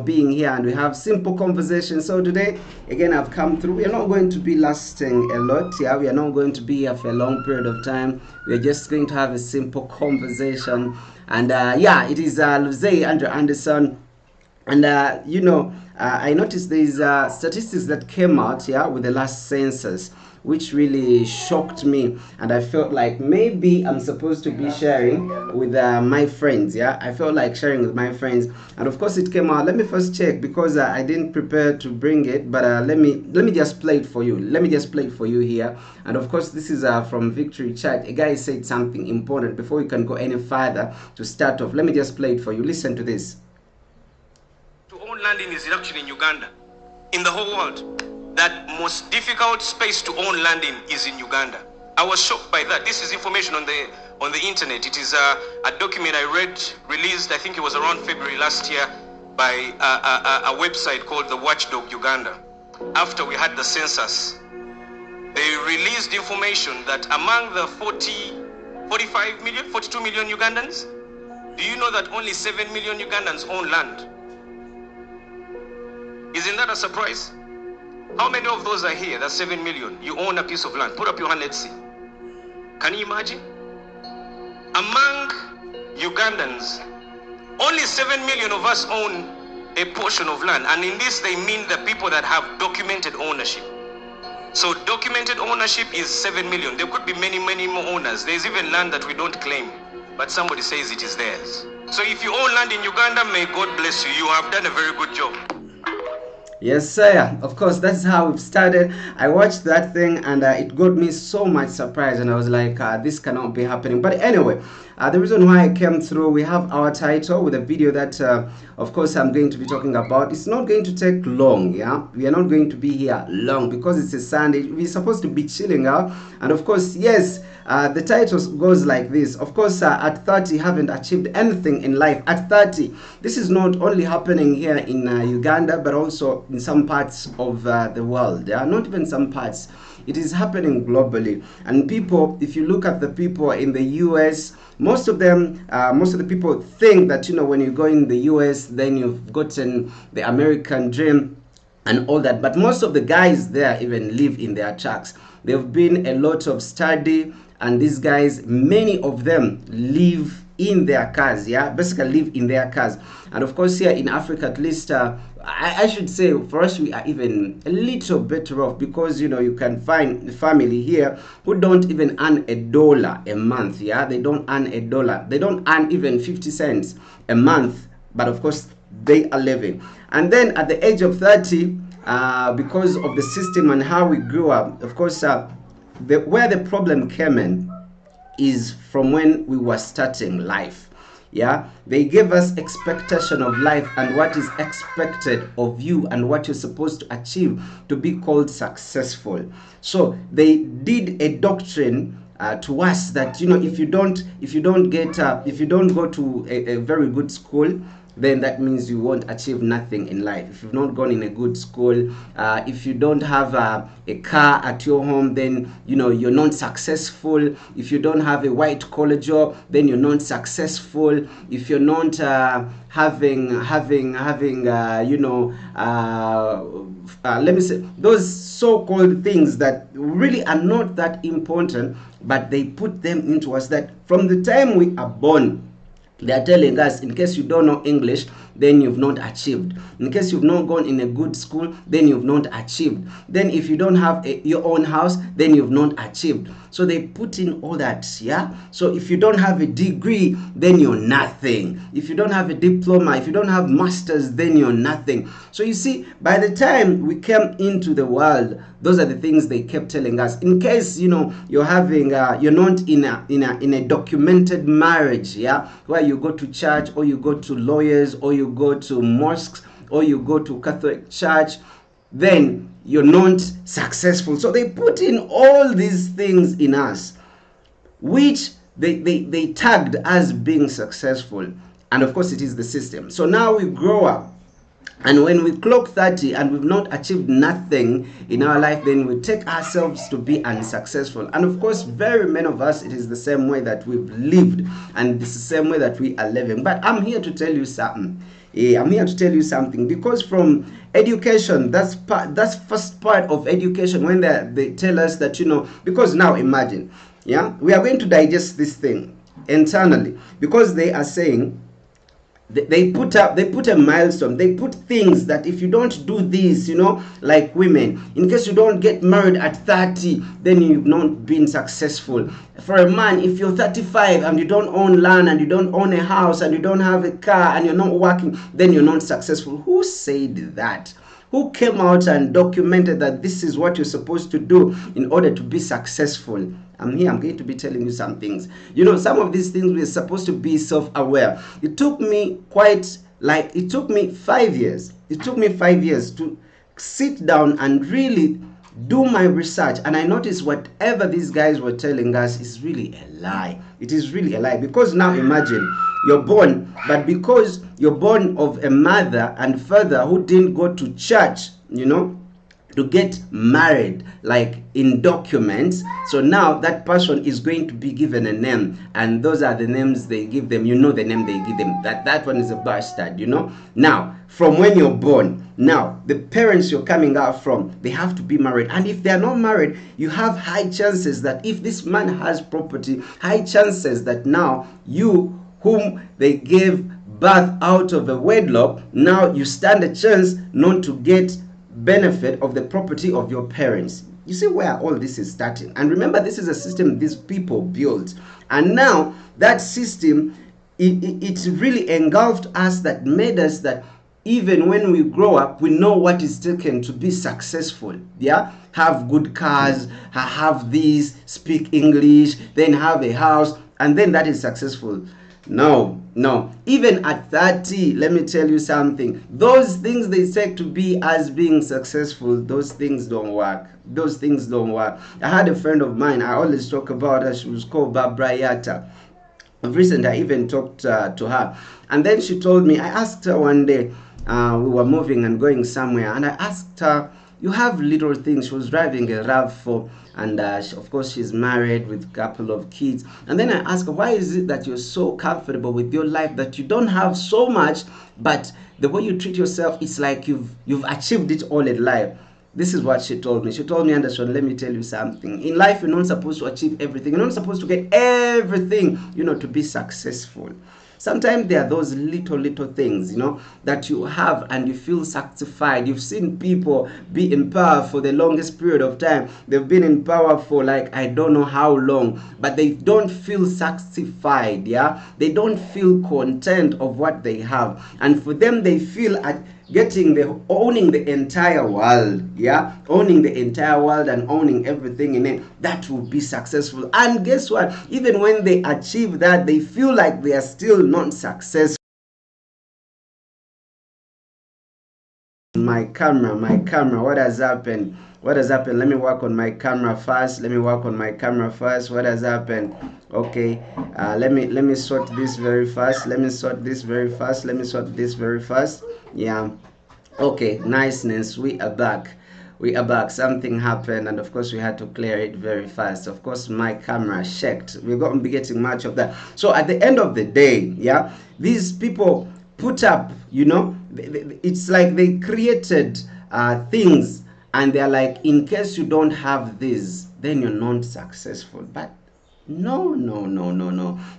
being here, and we have simple conversation. So today again I've come through. We are not going to be lasting a lot. Yeah, we are not going to be here for a long period of time. We are just going to have a simple conversation. And yeah, it is Luzze Andrew Anderson. And I noticed these statistics that came out, yeah, with the last census, which really shocked me, and I felt like maybe I'm supposed to be sharing with my friends. Yeah, I felt like sharing with my friends, and of course it came out. Let me first check because I didn't prepare to bring it, but let me just play it for you. Let me just play it for you here. And of course this is from Victory Chat. A guy said something important before we can go any further. To start off, let me just play it for you. Listen to this. To own land is actually in Uganda. In the whole world, that most difficult space to own land is in Uganda. I was shocked by that. This is information on the internet. It is a document I read, released, I think it was around February last year, by a website called the Watchdog Uganda. After we had the census, they released information that among the 45 million, 42 million Ugandans, do you know that only 7 million Ugandans own land? Isn't that a surprise? How many of those are here? That's 7 million. You own a piece of land. Put up your hand, let's see. Can you imagine? Among Ugandans, only 7 million of us own a portion of land. And in this, they mean the people that have documented ownership. So documented ownership is 7 million. There could be many, many more owners. There's even land that we don't claim, but somebody says it is theirs. So if you own land in Uganda, may God bless you. You have done a very good job. Yes, sir. Of course, that's how we've started. I watched that thing, and it got me so much surprise, and I was like, this cannot be happening. But anyway, the reason why I came through, we have our title with a video that, of course, I'm going to be talking about. It's not going to take long, yeah? We are not going to be here long because it's a Sunday. We're supposed to be chilling out. And of course, yes, the title goes like this. Of course, at 30, haven't achieved anything in life. At 30, this is not only happening here in Uganda, but also in some parts of the world. Yeah? Not even some parts. It is happening globally. And people, if you look at the people in the US, most of the people think that, when you go in the US, then you've gotten the American dream and all that. But most of the guys there even live in their trucks. There have been a lot of study, and these guys, many of them live in their cars, yeah, basically live in their cars. And of course here in Africa, at least I should say for us, we are even a little better off, because you can find a family here who don't even earn $1 a month. Yeah, they don't earn $1. They don't earn even 50 cents a month, but of course they are living. And then at the age of 30, because of the system and how we grew up, of course where the problem came in is from when we were starting life. Yeah, they gave us expectation of life and what is expected of you and what you're supposed to achieve to be called successful. So they did a doctrine to us that if you don't go to a very good school, then that means you won't achieve nothing in life. If you've not gone in a good school, if you don't have a car at your home, then you're not successful. If you don't have a white collar job, then you're not successful. If you're not having let me say, those so-called things that really are not that important, but they put them into us, that from the time we are born, they are telling us, in case you don't know English, then you've not achieved. In case you've not gone in a good school, then you've not achieved. Then if you don't have your own house, then you've not achieved. So they put in all that, yeah? So if you don't have a degree, then you're nothing. If you don't have a diploma, if you don't have masters, then you're nothing. So you see, by the time we came into the world, those are the things they kept telling us. In case you're having you're not in a documented marriage, yeah, where you go to church, or you go to lawyers, or you go to mosques, or you go to Catholic church, then you're not successful. So they put in all these things in us, which they tagged as being successful. And of course it is the system. So now we grow up, and when we clock 30 and we've not achieved nothing in our life, then we take ourselves to be unsuccessful. And of course, very many of us, it is the same way that we've lived, and it's the same way that we are living. But I'm here to tell you something. I'm here to tell you something, because from education, that's first part of education, when they tell us that, because now imagine, yeah, we are going to digest this thing internally, because they are saying, they put a milestone, they put things that if you don't do this, like women, in case you don't get married at 30, then you've not been successful. For a man, if you're 35 and you don't own land and you don't own a house and you don't have a car and you're not working, then you're not successful. Who said that? Who came out and documented that this is what you're supposed to do in order to be successful? I'm here, I'm going to be telling you some things. Some of these things we're supposed to be self-aware. It took me 5 years. It took me 5 years to sit down and really do my research, and I noticed whatever these guys were telling us is really a lie. It is really a lie, because now imagine, you're born, but because you're born of a mother and father who didn't go to church, to get married, like in documents, so now that person is going to be given a name, and those are the names they give them. The name they give them, that one is a bastard. Now, from when you're born, now the parents you're coming out from, they have to be married, and if they are not married, you have high chances that if this man has property, high chances that now you, whom they gave birth out of a wedlock, now you stand a chance not to get benefit of the property of your parents. You see where all this is starting. And remember, this is a system these people built, and now that system, it really engulfed us, that made us that even when we grow up, we know what is taken to be successful. Yeah, have good cars, have these, speak English, then have a house, and then that is successful. No. Even at 30, let me tell you something. Those things they say to be as being successful, those things don't work. Those things don't work. I had a friend of mine, I always talk about her. She was called Barbara Yatta. Of recent, I even talked to her. And then she told me, I asked her one day, we were moving and going somewhere, and I asked her, you have little things. She was driving a RAV4, and of course she's married with a couple of kids. And then I asked her, why is it that you're so comfortable with your life, that you don't have so much, but the way you treat yourself, it's like you've achieved it all in life? This is what she told me. She told me, Anderson, let me tell you something. In life, you're not supposed to achieve everything. You're not supposed to get everything, to be successful. Sometimes there are those little things, that you have and you feel satisfied. You've seen people be in power for the longest period of time. They've been in power for like, I don't know how long, but they don't feel satisfied, yeah? They don't feel content of what they have. And for them, they feel at owning the entire world, yeah, owning the entire world and owning everything in it, that will be successful. And guess what, even when they achieve that, they feel like they are still not successful. My camera, what has happened? Let me work on my camera first. What has happened? Okay, let me sort this very fast. Yeah, okay, niceness, we are back. Something happened, and of course we had to clear it very fast. Of course my camera checked. We're going to be getting much of that. So at the end of the day, yeah, these people put up, it's like they created things, and they're like, in case you don't have this, then you're not successful. But no.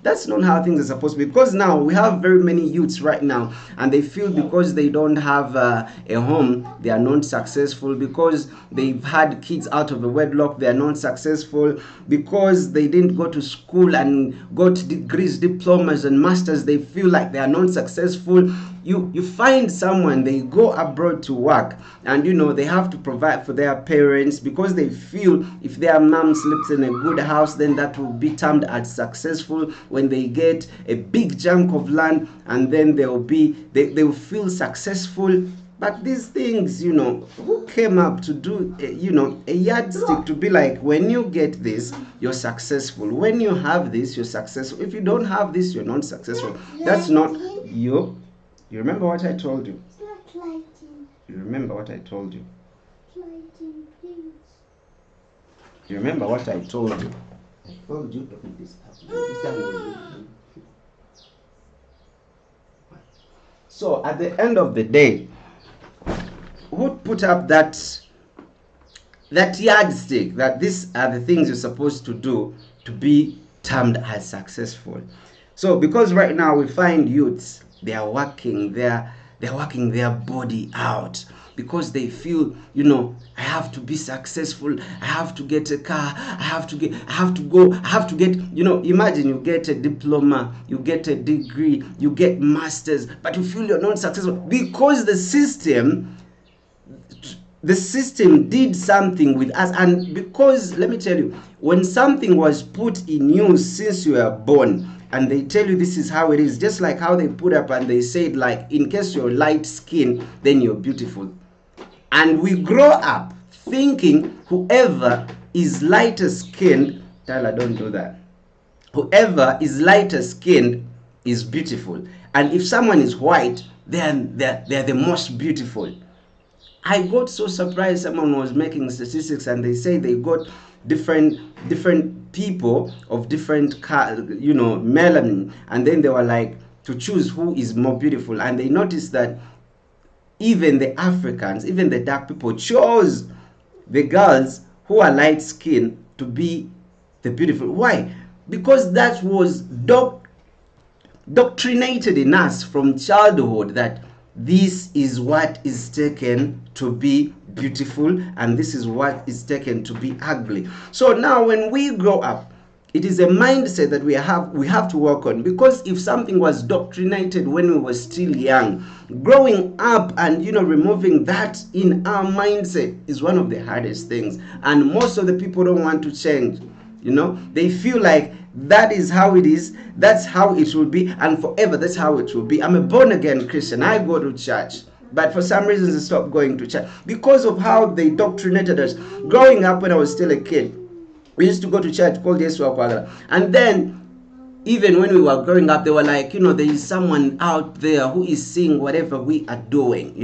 That's not how things are supposed to be. Because now we have very many youths right now, and they feel because they don't have a home, they are not successful. Because they've had kids out of a wedlock, they are not successful. Because they didn't go to school and got degrees, diplomas, and masters, they feel like they are not successful. You find someone, they go abroad to work, and they have to provide for their parents, because they feel if their mom sleeps in a good house, then that will be termed as successful. When they get a big chunk of land, and then they will feel successful. But these things, who came up to do, a yardstick to be like, when you get this, you're successful. When you have this, you're successful. If you don't have this, you're not successful. That's not you. You remember what I told you? It's not lighting. You remember what I told you? Lighting, please. You remember what I told you? I told you to put this up. So at the end of the day, who put up that yardstick that these are the things you're supposed to do to be termed as successful? So because right now we find youths, they're working their body out because they feel, I have to be successful, I have to get a car, I have to go, I have to get, imagine you get a diploma, you get a degree, you get masters, but you feel you're not successful because the system did something with us. And because, let me tell you, when something was put in you since you were born, and they tell you this is how it is, just like how they put up and they said, like, in case you're light skinned, then you're beautiful. And we grow up thinking whoever is lighter skinned, Tyler, don't do that, whoever is lighter skinned is beautiful, and if someone is white, then they're the most beautiful. I got so surprised. Someone was making statistics and they say they got different people of different melanin, and then they were like to choose who is more beautiful, and they noticed that even the Africans, even the dark people, chose the girls who are light skinned to be the beautiful. Why? Because that was doctrinated in us from childhood, that this is what is taken to be beautiful and this is what is taken to be ugly. So now when we grow up, it is a mindset that we have to work on, because if something was doctrinated when we were still young, growing up and removing that in our mindset is one of the hardest things, and most of the people don't want to change. They feel like that is how it is, that's how it will be, and forever that's how it will be. I'm a born again Christian, I go to church, but for some reasons I stopped going to church because of how they doctrinated us. Growing up, when I was still a kid, we used to go to church called Yesu Akwagala, and then even when we were growing up, they were like, there is someone out there who is seeing whatever we are doing.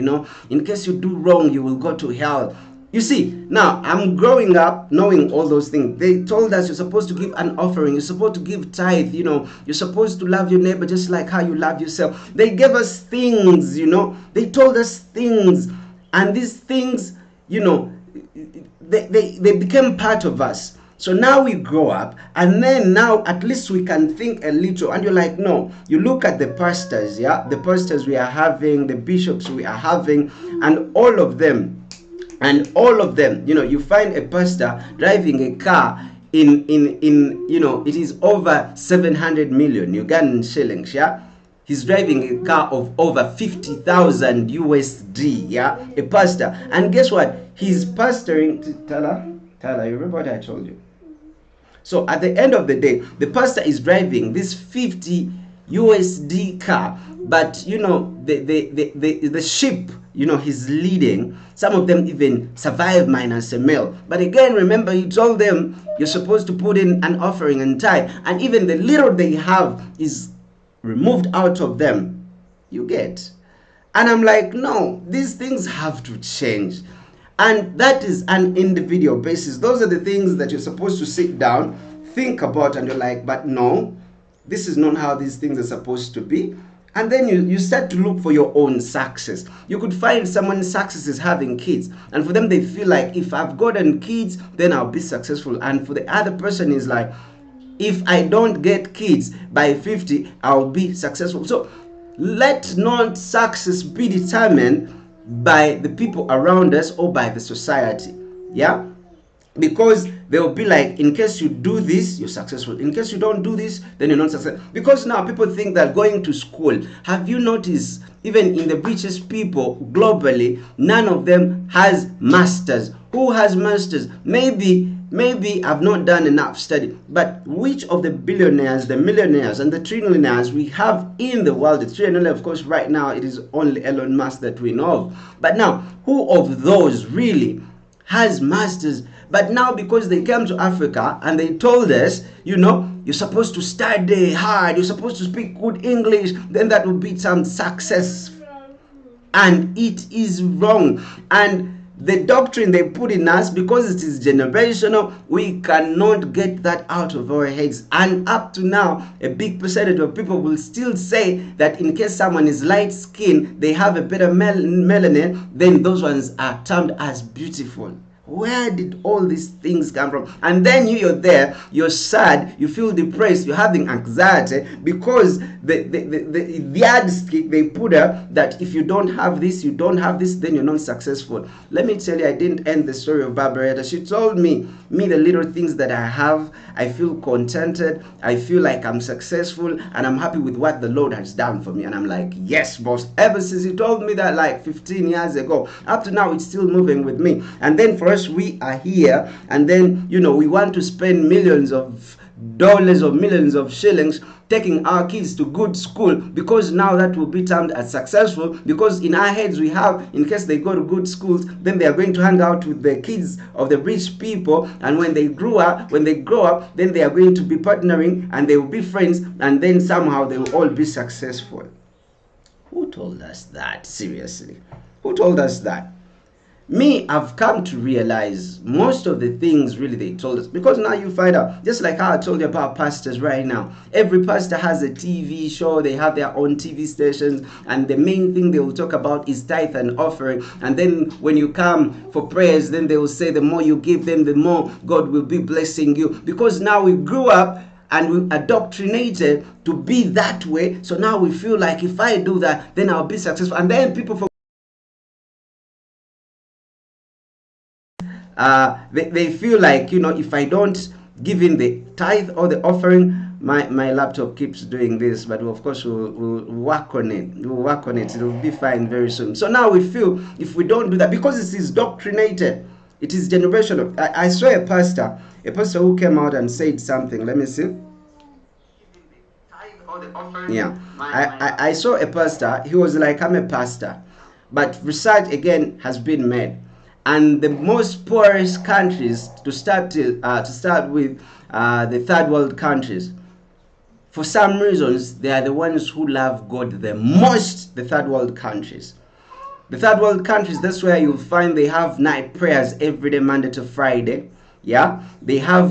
In case you do wrong, you will go to hell. You see, now I'm growing up knowing all those things. They told us you're supposed to give an offering, you're supposed to give tithe, you're supposed to love your neighbor just like how you love yourself. They gave us things, they told us things, and these things, they became part of us. So now we grow up, and then now at least we can think a little. And you're like, no, you look at the pastors, the pastors we are having, the bishops we are having, and all of them, you find a pastor driving a car in it is over 700 million Ugandan shillings. He's driving a car of over 50,000 USD, a pastor. And guess what? He's pastoring. Tyler, you remember what I told you? So at the end of the day, the pastor is driving this 50 USD car, but the sheep, he's leading. Some of them even survive minus a meal. But again, remember, he told them you're supposed to put in an offering and tithe, and even the little they have is removed out of them. You get? And I'm like, no, these things have to change. And that is an individual basis. Those are the things that you're supposed to sit down, think about, and you're like, but no, this is not how these things are supposed to be. And then you start to look for your own success. You could find someone's success is having kids, and for them they feel like, if I've gotten kids, then I'll be successful. And for the other person is like, if I don't get kids by 50, I'll be successful. So let not success be determined by the people around us or by the society. Because they will be like, in case you do this, you're successful. In case you don't do this, then you're not successful. Because now people think that going to school, have you noticed, even in the richest people globally, none of them has masters. Who has masters? Maybe I've not done enough study. But which of the billionaires, the millionaires, and the trillionaires we have in the world, the trillionaire, of course, right now, it is only Elon Musk that we know of. But now, who of those really has masters? But now, because they came to Africa and they told us, you're supposed to study hard, you're supposed to speak good English, then that will be some success. And it is wrong. And the doctrine they put in us, because it is generational, we cannot get that out of our heads. And up to now, a big percentage of people will still say that in case someone is light skinned, they have a better melanin, then those ones are termed as beautiful. Where did all these things come from? And then you're there, you're sad, you feel depressed, you're having anxiety because the yardstick they put up that if you don't have this, you don't have this, then you're not successful. Let me tell you, I didn't end the story of Barbara. She told me the little things that I have, I feel contented, I feel like I'm successful, and I'm happy with what the Lord has done for me. And I'm like, yes, boss. Ever since he told me that like 15 years ago, up to now, it's still moving with me. And then for us, we are here, and then we want to spend millions of dollars or millions of shillings taking our kids to good school, because now that will be termed as successful, because in our heads we have, in case they go to good schools, then they are going to hang out with the kids of the rich people, and when they grow up, then they are going to be partnering and they will be friends, and then somehow they will all be successful. Who told us that? Seriously, who told us that? Me, I've come to realize most of the things really they told us, because now you find out, just like how I told you about pastors right now, every pastor has a TV show, they have their own TV stations, and the main thing they will talk about is tithe and offering. And then when you come for prayers, then they will say the more you give them, the more God will be blessing you, because now we grew up and we indoctrinated to be that way. So now we feel like if I do that, then I'll be successful. And then people they feel like, if I don't give in the tithe or the offering, my laptop keeps doing this, but of course we'll work on it. It'll be fine very soon. So now we feel if we don't do that, because it is doctrinated, it is generational. I saw a pastor who came out and said something. Let me see. Yeah, I saw a pastor. He was like, I'm a pastor, but research again has been made, and the most poorest countries to start with, the third world countries, for some reasons they are the ones who love God the most. The third world countries, that's where you'll find they have night prayers every day, Monday to Friday. Yeah, they have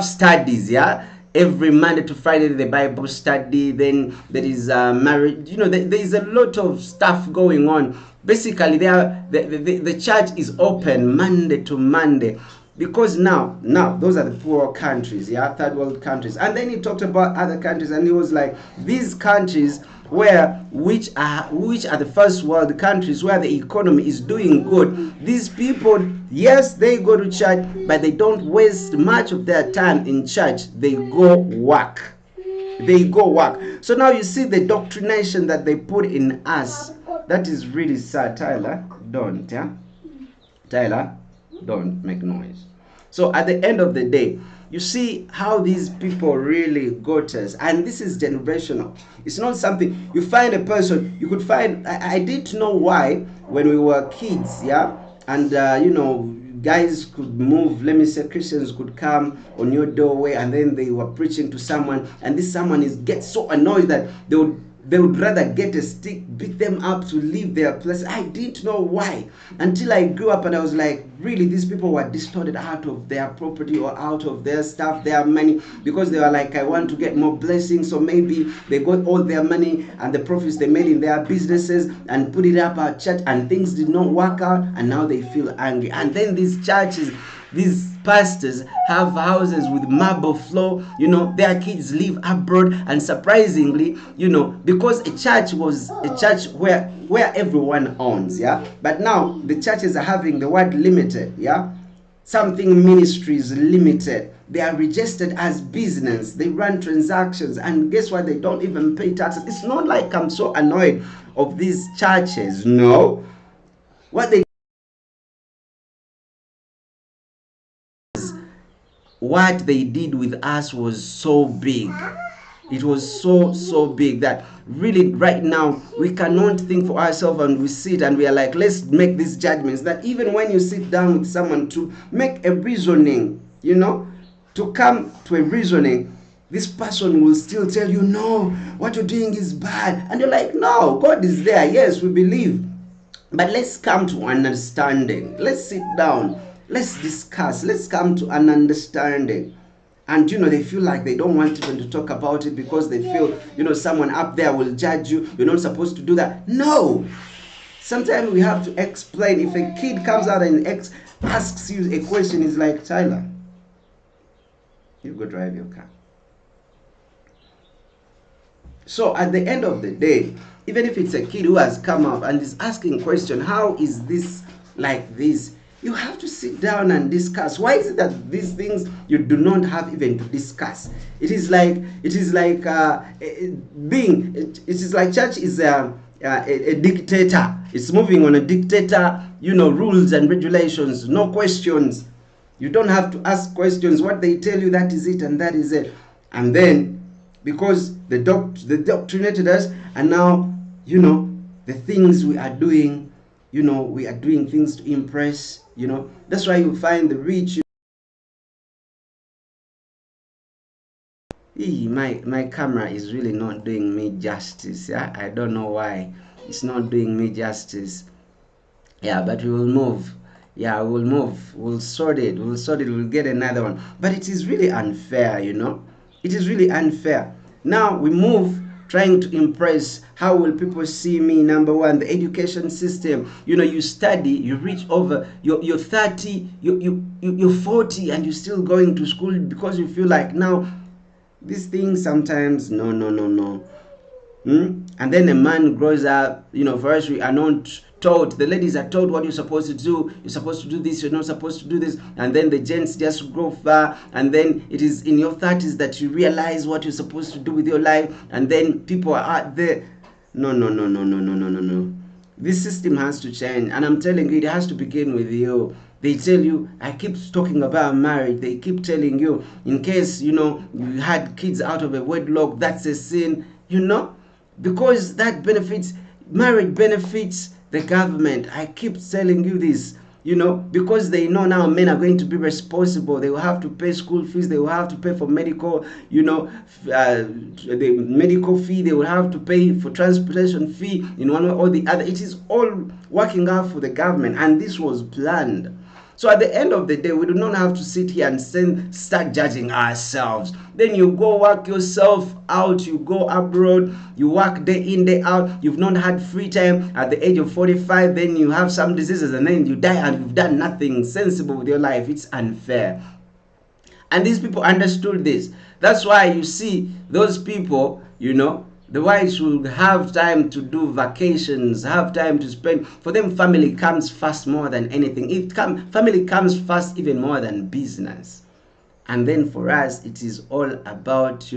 studies. Yeah, every Monday to Friday, the Bible study. Then there is marriage. There is a lot of stuff going on. Basically, the church is open Monday to Monday, because now those are the poor countries, yeah, third world countries. And then he talked about other countries, and he was like, these countries which are the first world countries where the economy is doing good, these people, yes, they go to church, but they don't waste much of their time in church. They go work. So now you see the doctrination that they put in us. That is really sad. Tyler, don't make noise. So at the end of the day, you see how these people really got us. And this is generational. It's not something you find a person. You could find, I didn't know why when we were kids, yeah, and guys could move, let me say Christians could come on your doorway, and then they were preaching to someone, and this someone gets so annoyed that they would rather get a stick, beat them up to leave their place. I didn't know why until I grew up, and I was like, really, these people were distorted out of their property or out of their stuff, their money, because they were like, I want to get more blessings. So maybe they got all their money and the profits they made in their businesses and put it up at church, and things did not work out, and now they feel angry. And then these churches, these pastors have houses with marble floor, their kids live abroad, and surprisingly, because a church was a church where everyone owns, yeah, but now the churches are having the word limited, yeah, something ministries limited. They are registered as business, they run transactions, and guess what, they don't even pay taxes. It's not like I'm so annoyed of these churches, no. What they did with us was so big. It was so big that really right now we cannot think for ourselves, and we sit and we are like, let's make these judgments. That even when you sit down with someone to make a reasoning, to come to a reasoning, this person will still tell you, no, what you're doing is bad. And you're like, no, God is there. Yes, we believe. But let's come to an understanding. Let's sit down. Let's discuss. Let's come to an understanding. And they feel like they don't want even to talk about it because they feel, someone up there will judge you. You're not supposed to do that. No. Sometimes we have to explain. If a kid comes out and asks you a question, it's like, Tyler, you go drive your car. So at the end of the day, even if it's a kid who has come up and is asking a question, how is this like this? You have to sit down and discuss. Why is it that these things you do not have even to discuss? It is like church is a dictator. It's moving on a dictator. Rules and regulations, no questions. You don't have to ask questions. What they tell you, that is it, and that is it. And then, because the doctrinated us, and now the things we are doing, we are doing things to impress. That's why you find the rich. My camera is really not doing me justice. Yeah, I don't know why it's not doing me justice. Yeah, but we will move. Yeah, we'll move. We'll sort it. We'll get another one. But it is really unfair. It is really unfair. Now we move trying to impress. How will people see me? Number one, the education system. You study, you reach over, you're 30, you're 40, and you're still going to school because you feel like now these things sometimes, no. And then a man grows up, for us, we are not taught. The ladies are taught what you're supposed to do. You're supposed to do this, you're not supposed to do this. And then the gents just grow far. And then it is in your 30s that you realize what you're supposed to do with your life. And then people are out there. No. This system has to change. And I'm telling you, it has to begin with you. They tell you, I keep talking about marriage. They keep telling you, in case, you had kids out of a wedlock, that's a sin, because that benefits, marriage benefits the government. I keep telling you this, because they know now men are going to be responsible. They will have to pay school fees. They will have to pay for medical, the medical fee. They will have to pay for transportation fee in one way or the other. It is all working out for the government, and this was planned. So at the end of the day, we do not have to sit here and start judging ourselves. Then you go work yourself out, you go abroad, you work day in, day out, you've not had free time at the age of 45, then you have some diseases and then you die and you've done nothing sensible with your life. It's unfair. And these people understood this. That's why you see those people, the wives will have time to do vacations, have time to spend. For them, family comes first more than anything. Family comes first even more than business. And then for us, it is all about,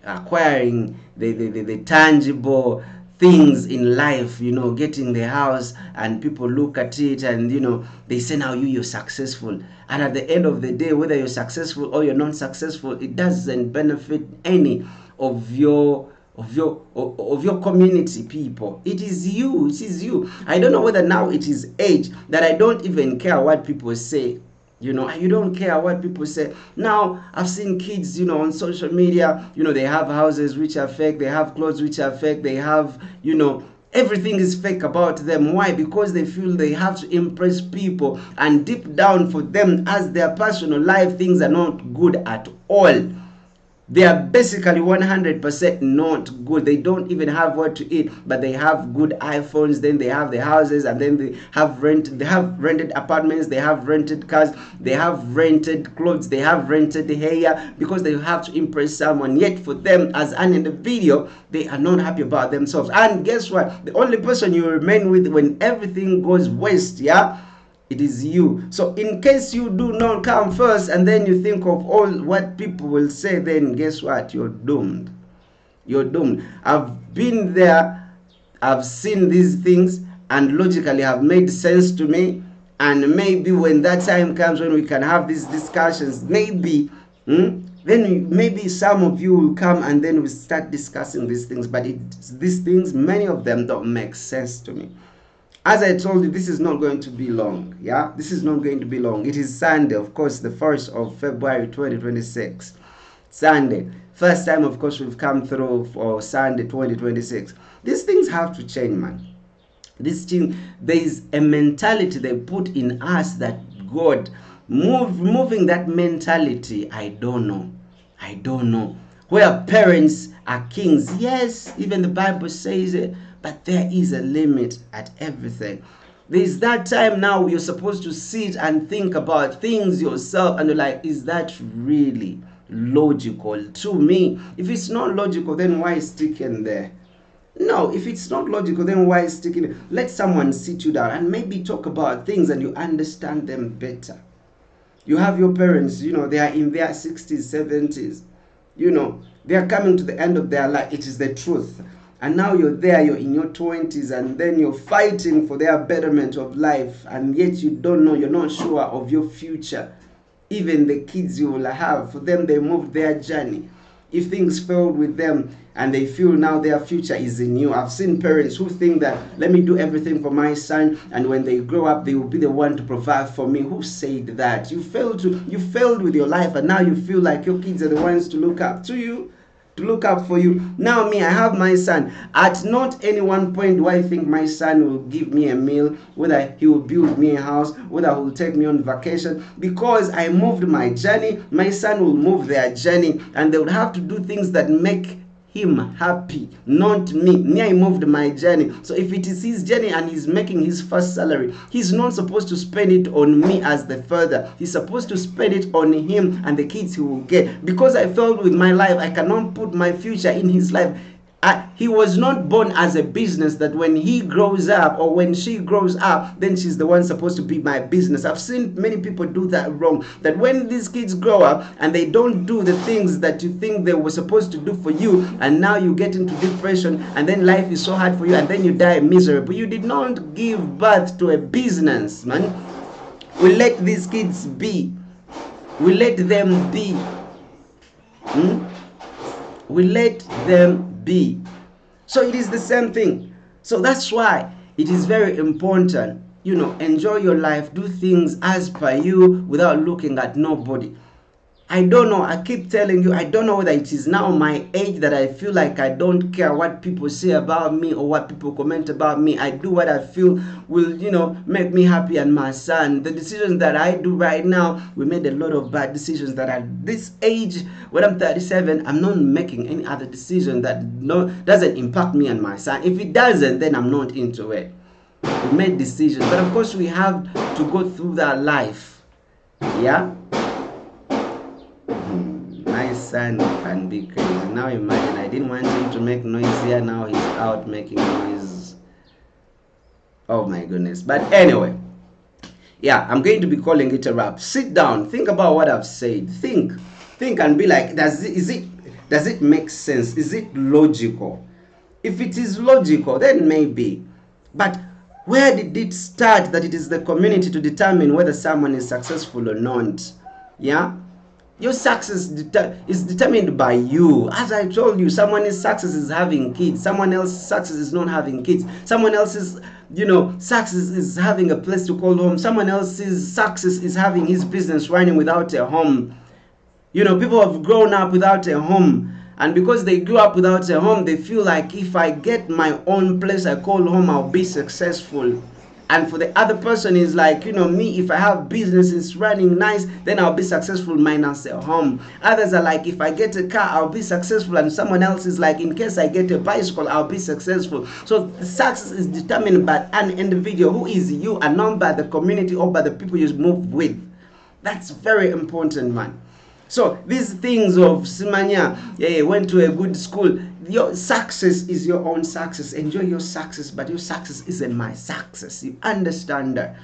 acquiring the tangible things in life, getting the house, and people look at it and, they say, now you're successful. And at the end of the day, whether you're successful or you're not successful, it doesn't benefit any of your community people. It is you. I don't know whether now it is age that I don't even care what people say. You don't care what people say. Now I've seen kids, on social media, they have houses which are fake, they have clothes which are fake, they have, everything is fake about them. Why? Because they feel they have to impress people, and deep down for them, as their personal life, things are not good at all. They are basically 100% not good. They don't even have what to eat, but they have good iPhones. Then they have the houses, and then they have rented apartments. They have rented cars. They have rented clothes. They have rented hair, because they have to impress someone. Yet for them, as an individual, they are not happy about themselves. And guess what? The only person you remain with when everything goes west, it is you. So in case you do not come first and then you think of all what people will say, then guess what? You're doomed. I've been there. I've seen these things, and logically have made sense to me. And maybe when that time comes when we can have these discussions, maybe then maybe some of you will come and then we start discussing these things. But these things, many of them don't make sense to me. As I told you, this is not going to be long. This is not going to be long. It is Sunday, of course, the 1st of February 2026. Sunday. First time, of course, we've come through for Sunday 2026. These things have to change, man. This thing, there is a mentality they put in us that God moving that mentality. I don't know where parents are kings. Yes, even the Bible says it, but there is a limit at everything. There's that time now you're supposed to sit and think about things yourself, and you're like, is that really logical to me? If it's not logical, then why sticking there? No, if it's not logical, then why sticking? Let someone sit you down and maybe talk about things and you understand them better. You have your parents, they are in their 60s, 70s, they are coming to the end of their life. It is the truth. And now you're there, you're in your 20s, and then you're fighting for their betterment of life, and yet you don't know, you're not sure of your future. Even the kids you will have, for them, they moved their journey. If things failed with them and they feel now their future is in you. I've seen parents who think that, let me do everything for my son, and when they grow up, they will be the one to provide for me. Who said that? You failed with your life, and now you feel like your kids are the ones to look up to you, to look up for you. Now me, I have my son. At not any one point do I think my son will give me a meal, whether he will build me a house, whether he will take me on vacation. Because I moved my journey, my son will move their journey, and they will have to do things that make him happy, not me. Me, I moved my journey. So if it is his journey and he's making his first salary, he's not supposed to spend it on me as the father. He's supposed to spend it on him and the kids he will get. Because I failed with my life, I cannot put my future in his life. He was not born as a business that when he grows up or when she grows up, then she's the one supposed to be my business. I've seen many people do that wrong. That when these kids grow up and they don't do the things that you think they were supposed to do for you, and now you get into depression, and then life is so hard for you, and then you die miserable. You did not give birth to a business, man. We let these kids be. We let them be. We let them be. So it is the same thing. So that's why it is very important, enjoy your life, do things as per you without looking at nobody. I don't know, I keep telling you, I don't know whether it is now my age that I feel like I don't care what people say about me or what people comment about me. I do what I feel will, make me happy and my son. The decisions that I do right now, we made a lot of bad decisions that at this age, when I'm 37, I'm not making any other decision that doesn't impact me and my son. If it doesn't, then I'm not into it. We made decisions, but of course we have to go through that life. Yeah? My son can be crazy. Now imagine, I didn't want him to make noise here. Now he's out making noise. Oh my goodness. But anyway, yeah, I'm going to be calling it a wrap. Sit down, think about what I've said. Think and be like, does it make sense? Is it logical? If it is logical, then maybe. But where did it start that it is the community to determine whether someone is successful or not? Yeah? Your success is determined by you. As I told you, someone's success is having kids. Someone else's success is not having kids. Someone else's, success is having a place to call home. Someone else's success is having his business running without a home. People have grown up without a home. And because they grew up without a home, they feel like if I get my own place I call home, I'll be successful. And for the other person is like, me, if I have businesses running nice, then I'll be successful minus a home. Others are like, if I get a car, I'll be successful. And someone else is like, in case I get a bicycle, I'll be successful. So the success is determined by an individual who is you and not by the community or by the people you move with. That's very important, man. So these things of Simanya, went to a good school. Your success is your own success. Enjoy your success, but your success isn't my success. You understand that?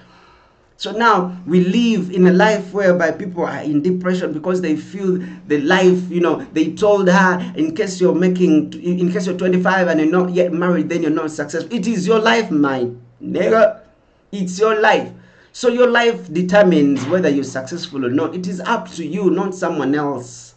So now we live in a life whereby people are in depression because they feel the life, they told her, in case you're 25 and you're not yet married, then you're not successful. It is your life, my nigga. It's your life. So your life determines whether you're successful or not. It is up to you, not someone else.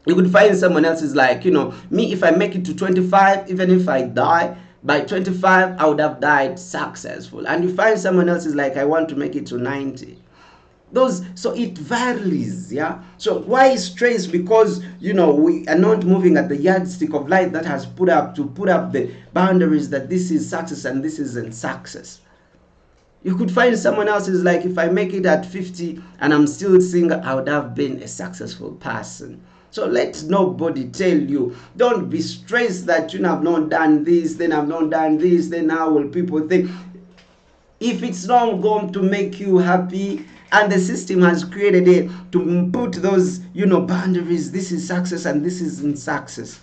You could find someone else is like, me, if I make it to 25, even if I die, by 25, I would have died successful. And you find someone else is like, I want to make it to 90. those, so it varies. Yeah, so why stress? Because we are not moving at the yardstick of life that has put up the boundaries that this is success and this isn't success. You could find someone else is like, if I make it at 50 and I'm still single, I would have been a successful person. So let nobody tell you. Don't be stressed that you have not done this, then I've not done this, then how will people think? If it's not going to make you happy, and the system has created it to put those boundaries, this is success and this isn't success.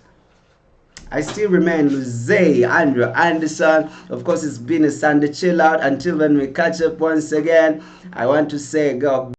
I still remain Luzze Andrew Anderson. Of course, it's been a Sunday chill out. Until when we catch up once again, I want to say God